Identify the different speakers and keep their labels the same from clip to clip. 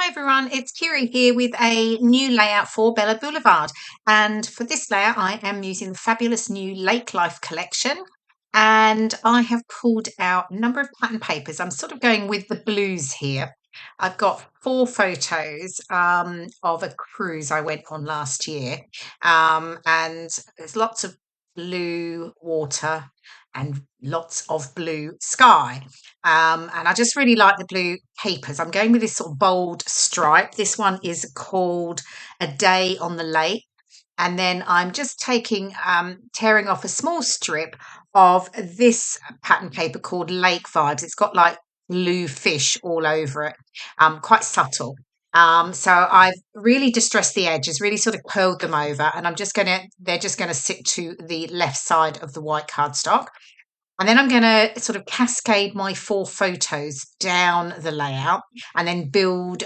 Speaker 1: Hi everyone, it's Kirei here with a new layout for Bella Blvd. And for this layout, I am using the fabulous new Lake Life collection. And I have pulled out a number of pattern papers. I'm sort of going with the blues here. I've got 4 photos of a cruise I went on last year. And there's lots of blue water and lots of blue sky. And I just really like the blue papers. I'm going with this sort of bold stripe. This one is called A Day on the Lake. And then I'm just tearing off a small strip of this pattern paper called Lake Vibes. It's got like blue fish all over it, quite subtle. So I've really distressed the edges, really sort of curled them over, and they're just gonna sit to the left side of the white cardstock. And then I'm going to sort of cascade my 4 photos down the layout and then build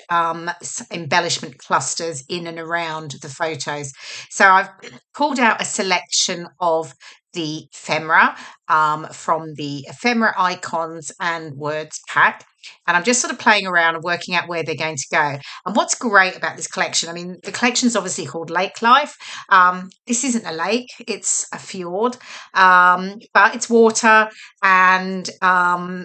Speaker 1: embellishment clusters in and around the photos. So I've pulled out a selection of the ephemera from the Ephemera Icons and Words pack. And I'm just sort of playing around and working out where they're going to go. And what's great about this collection, I mean, the collection is obviously called Lake Life. This isn't a lake, it's a fjord, but it's water and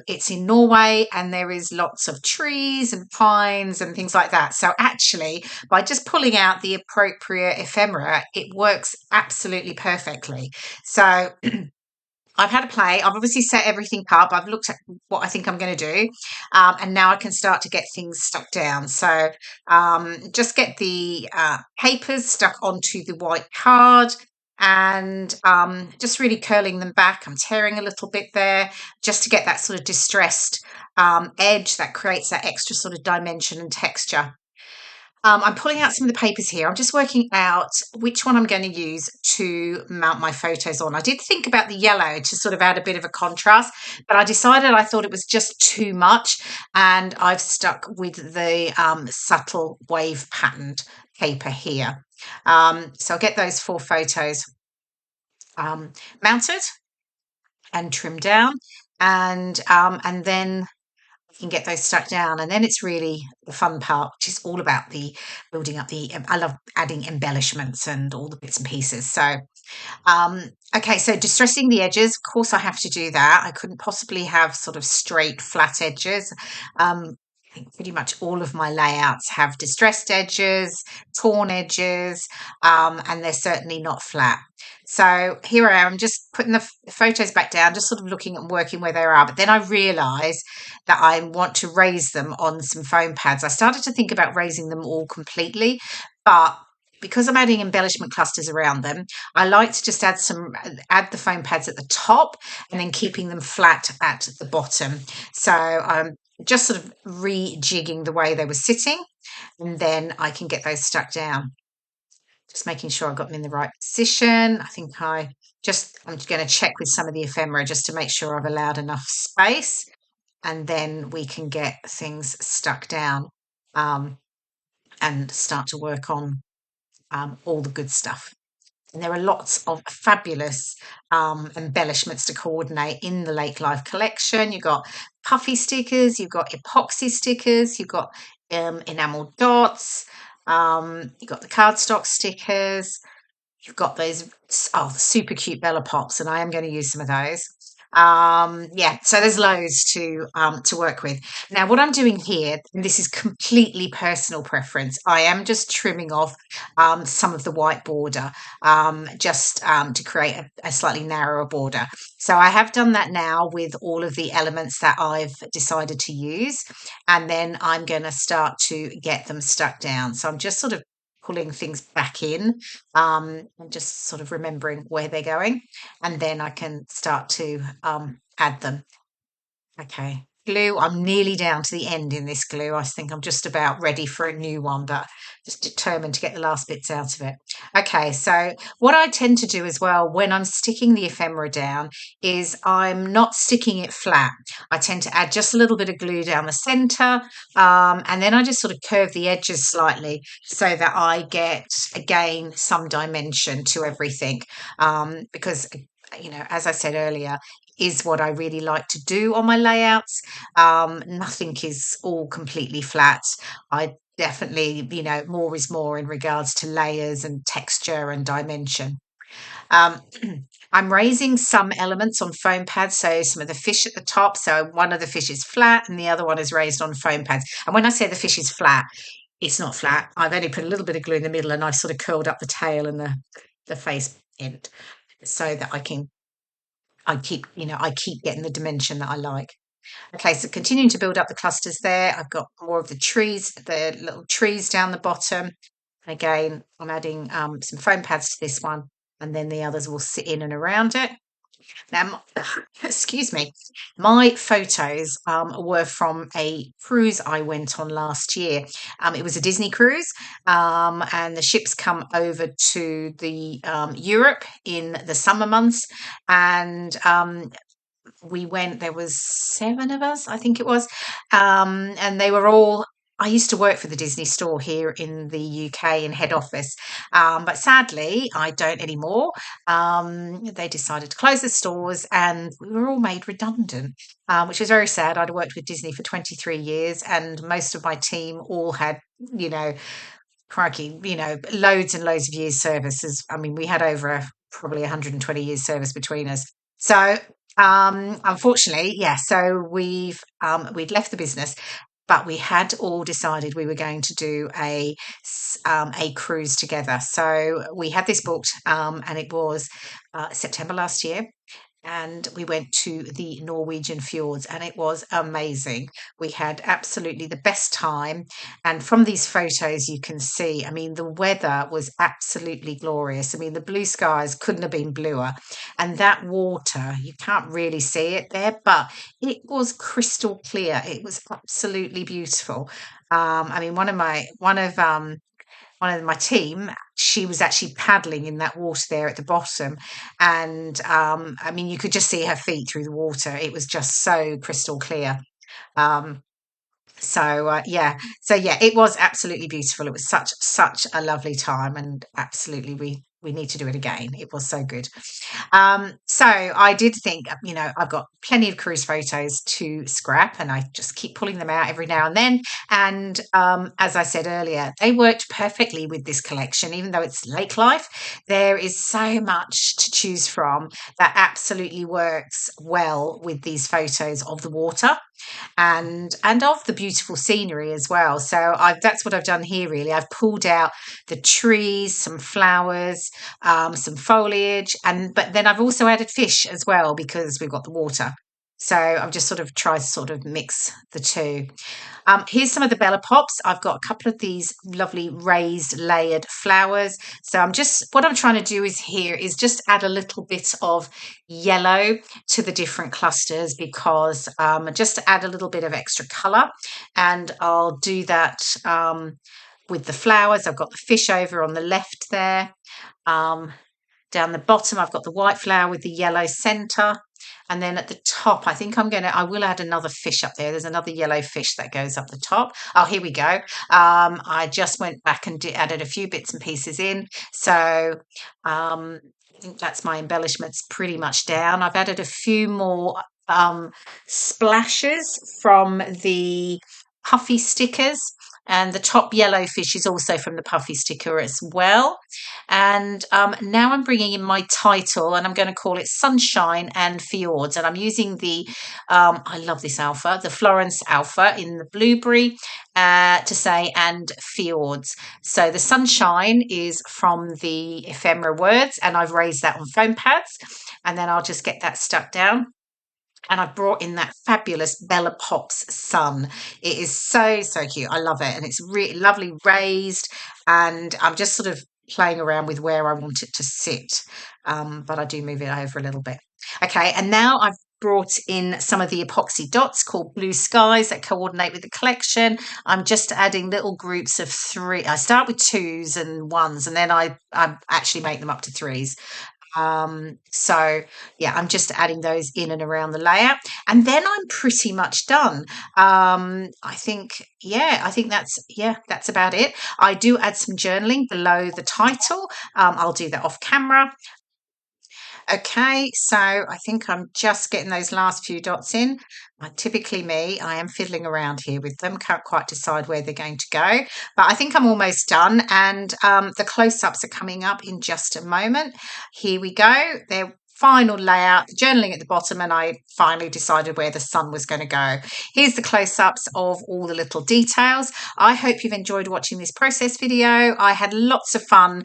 Speaker 1: it's in Norway and there is lots of trees and pines and things like that. So actually, by just pulling out the appropriate ephemera, it works absolutely perfectly. So I've had a play. I've obviously set everything up. I've looked at what I think I'm going to do. And now I can start to get things stuck down. So just get the papers stuck onto the white card and just really curling them back. I'm tearing a little bit there just to get that sort of distressed edge that creates that extra sort of dimension and texture. I'm pulling out some of the papers here. I'm just working out which one I'm going to use to mount my photos on. I did think about the yellow to sort of add a bit of a contrast, but I decided I thought it was just too much, and I've stuck with the subtle wave patterned paper here. So I'll get those 4 photos mounted and trimmed down, and then can get those stuck down, and then it's really the fun part, which is all about the building up the I love adding embellishments and all the bits and pieces. So okay, so distressing the edges, of course I have to do that. I couldn't possibly have sort of straight flat edges. I think pretty much all of my layouts have distressed edges, torn edges, and they're certainly not flat. So here I am, just putting the photos back down, just sort of looking and working where they are. But then I realised that I want to raise them on some foam pads. I started to think about raising them all completely, but because I'm adding embellishment clusters around them, I like to just add the foam pads at the top and then keeping them flat at the bottom. So I'm just sort of rejigging the way they were sitting, and then I can get those stuck down. Just making sure I've got them in the right position. I'm going to check with some of the ephemera just to make sure I've allowed enough space, and then we can get things stuck down and start to work on all the good stuff. And there are lots of fabulous embellishments to coordinate in the Lake Life collection. You've got Puffy Stickers, you've got Epoxy Stickers, you've got enamel dots, you've got the cardstock stickers, you've got those the super cute Bella Pops, and I am going to use some of those. Yeah, so there's loads to work with. Now, what I'm doing here, and this is completely personal preference, I am just trimming off some of the white border just to create a slightly narrower border. So I have done that now with all of the elements that I've decided to use, and then I'm going to start to get them stuck down. So I'm just sort of pulling things back in and just sort of remembering where they're going, and then I can start to add them. Okay, glue, I'm nearly down to the end in this glue. I think I'm just about ready for a new one, but just determined to get the last bits out of it. Okay, so what I tend to do as well when I'm sticking the ephemera down is I'm not sticking it flat. I tend to add just a little bit of glue down the center, and then I just sort of curve the edges slightly so that I get, again, some dimension to everything, because as I said earlier, is what I really like to do on my layouts. Nothing is all completely flat. I definitely, more is more in regards to layers and texture and dimension. Um, I'm raising some elements on foam pads, so some of the fish at the top. So one of the fish is flat and the other one is raised on foam pads. And when I say the fish is flat, it's not flat. I've only put a little bit of glue in the middle and I've sort of curled up the tail and the face end so that I keep getting the dimension that I like. Okay, so continuing to build up the clusters there. I've got more of the little trees down the bottom. Again, I'm adding some foam pads to this one, and then the others will sit in and around it. Now, excuse me, my photos were from a cruise I went on last year. It was a Disney cruise, and the ships come over to the Europe in the summer months, and we went. There was 7 of us, I think it was, and they were all. I used to work for the Disney store here in the UK in head office, but sadly I don't anymore. They decided to close the stores, and we were all made redundant, which was very sad. I'd worked with Disney for 23 years, and most of my team all had, you know, crikey, loads and loads of years services. I mean, we had over probably 120 years service between us. So unfortunately, yeah, so we'd left the business, but we had all decided we were going to do a cruise together. So we had this booked, and it was September last year, and we went to the Norwegian fjords, and it was amazing. We had absolutely the best time. And from these photos, you can see, I mean, the weather was absolutely glorious. I mean, the blue skies couldn't have been bluer. And that water, you can't really see it there, but it was crystal clear. It was absolutely beautiful. I mean, one of my team, she was actually paddling in that water there at the bottom, and I mean, you could just see her feet through the water. It was just so crystal clear. Um, so yeah, it was absolutely beautiful. It was such a lovely time, and absolutely we need to do it again. It was so good. So I did think, I've got plenty of cruise photos to scrap, and I just keep pulling them out every now and then. And as I said earlier, they worked perfectly with this collection, even though it's lake life. There is so much to choose from that absolutely works well with these photos of the water and of the beautiful scenery as well. So that's what I've done here really. I've pulled out the trees, some flowers, some foliage, but then I've also added fish as well because we've got the water. So I've just sort of tried to sort of mix the two. Here's some of the Bella Pops. I've got a couple of these lovely raised layered flowers. So what I'm trying to do is just add a little bit of yellow to the different clusters because just to add a little bit of extra colour. And I'll do that with the flowers. I've got the fish over on the left there. Down the bottom, I've got the white flower with the yellow centre. And then at the top, I will add another fish up there. There's another yellow fish that goes up the top. Oh, here we go. I just went back and added a few bits and pieces in. So I think that's my embellishments pretty much down. I've added a few more splashes from the Puffy Stickers. And the top yellow fish is also from the Puffy sticker as well. And now I'm bringing in my title, and I'm going to call it Sunshine and Fjords. And I'm using I love this alpha, the Florence Alpha in the blueberry to say and Fjords. So the Sunshine is from the Ephemera Words, and I've raised that on foam pads. And then I'll just get that stuck down. And I've brought in that fabulous Bella Pops sun. It is so, so cute. I love it. And it's really lovely raised. And I'm just sort of playing around with where I want it to sit. But I do move it over a little bit. Okay, and now I've brought in some of the epoxy dots called Blue Skies that coordinate with the collection. I'm just adding little groups of 3. I start with 2s and 1s, and then I actually make them up to 3s. So yeah, I'm just adding those in and around the layout, and then I'm pretty much done. I think that's about it. I do add some journaling below the title. I'll do that off camera. Okay, so I think I'm just getting those last few dots in. Typically me, I am fiddling around here with them, can't quite decide where they're going to go, but I think I'm almost done, and the close-ups are coming up in just a moment. Here we go. They're final layout, the journaling at the bottom, and I finally decided where the sun was going to go. Here's the close-ups of all the little details. I hope you've enjoyed watching this process video. I had lots of fun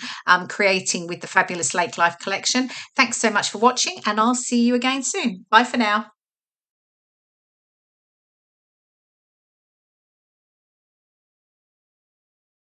Speaker 1: creating with the fabulous Lake Life collection. Thanks so much for watching, and I'll see you again soon. Bye for now.